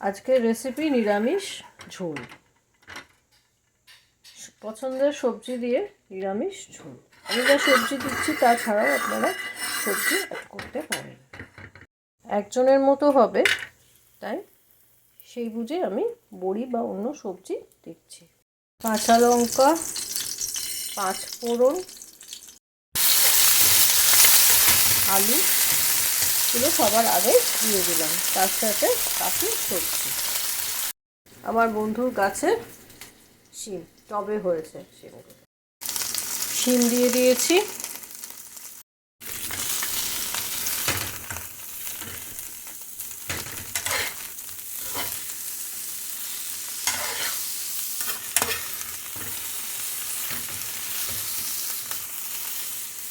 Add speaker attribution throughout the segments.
Speaker 1: আজকের রেসিপি নিরামিষ ঝোল। পছন্দের সবজি দিয়ে নিরামিষ ঝোল। আমি যা সবজি দিচ্ছি তাছাড়াও আপনারা সবজি অ্যাড করতে পারেন। একজনের মতো হবে, তাই সেই বুঝে আমি বড়ি বা অন্য সবজি দিচ্ছি। কাঁচা লঙ্কা, 5 ফোড়ন, আলু এগুলো সবার আগে দিয়ে দিলাম, তার সাথে বাকি সবজি। আমার বন্ধুর গাছে শিম টবে হয়েছে, শিম দিয়ে দিয়েছি।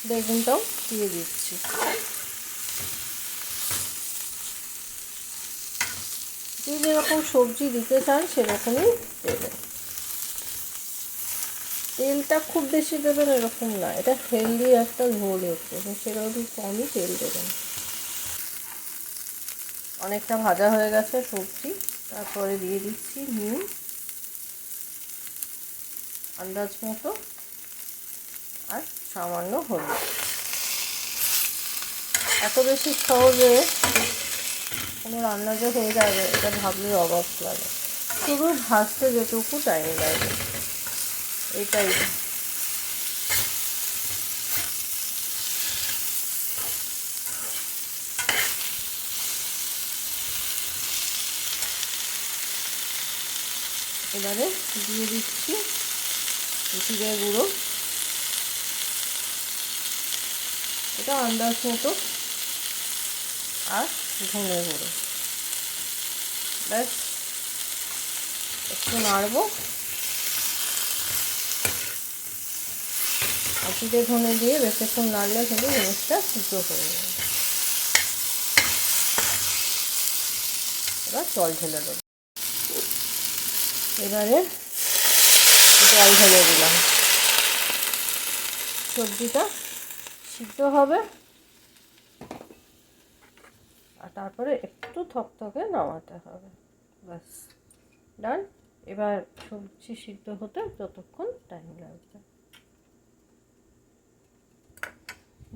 Speaker 1: বেগুনটাও দিয়ে দিচ্ছি। যে যেরকম সবজি দিতে চান সেরকমই দেবেন। তেলটা খুব বেশি দেবেন এরকম না, এটা হেলদি একটা ঝোল হচ্ছে, সেরকম কমই তেল দেবেন। অনেকটা ভাজা হয়ে গেছে সবজি, তারপরে দিয়ে দিচ্ছি নুন আন্দাজ মতো আর সামান্য হলুদ। এত বেশি সহজে কোনো রান্না যে হয়ে যাবে এটা ভাবলে অবাক লাগে। শুধু ভাজতে যেটুকু টাইম লাগে এটাই। এবারে দিয়ে দিচ্ছি জিরে গুঁড়ো, এটা আন্দাজ মতো, আর ধনে গুঁড়ো। ব্যাস একটু নাড়বো। আর জিরে ধনে দিয়ে বেশিক্ষণ নাড়লে কিন্তু জিনিসটা সিদ্ধ হয়ে যাবে। এবার জল ঢেলে দেবো। এবারে জল ঢেলে দিলাম। সবজিটা সিদ্ধ হবে আর তারপরে একটু থকথকে নামাতে হবে। ব্যাস ডান। এবার সবজি সিদ্ধ হতে যতক্ষণ টাইম লাগবে,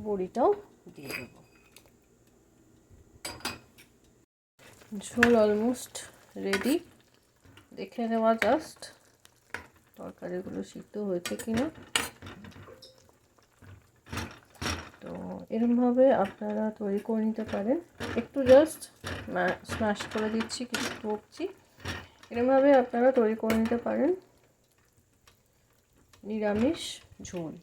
Speaker 1: বড়িটাও দিয়ে দেবো। ঝোল অলমোস্ট রেডি। দেখে নেওয়া জাস্ট তরকারিগুলো সিদ্ধ হয়েছে কিনা। তো এরকমভাবে আপনারা তৈরি করে নিতে পারেন। একটু জাস্ট স্ম্যাশ করে দিচ্ছি, কিছু বকছি। এরকমভাবে আপনারা তৈরি করে নিতে পারেন নিরামিষ ঝোল।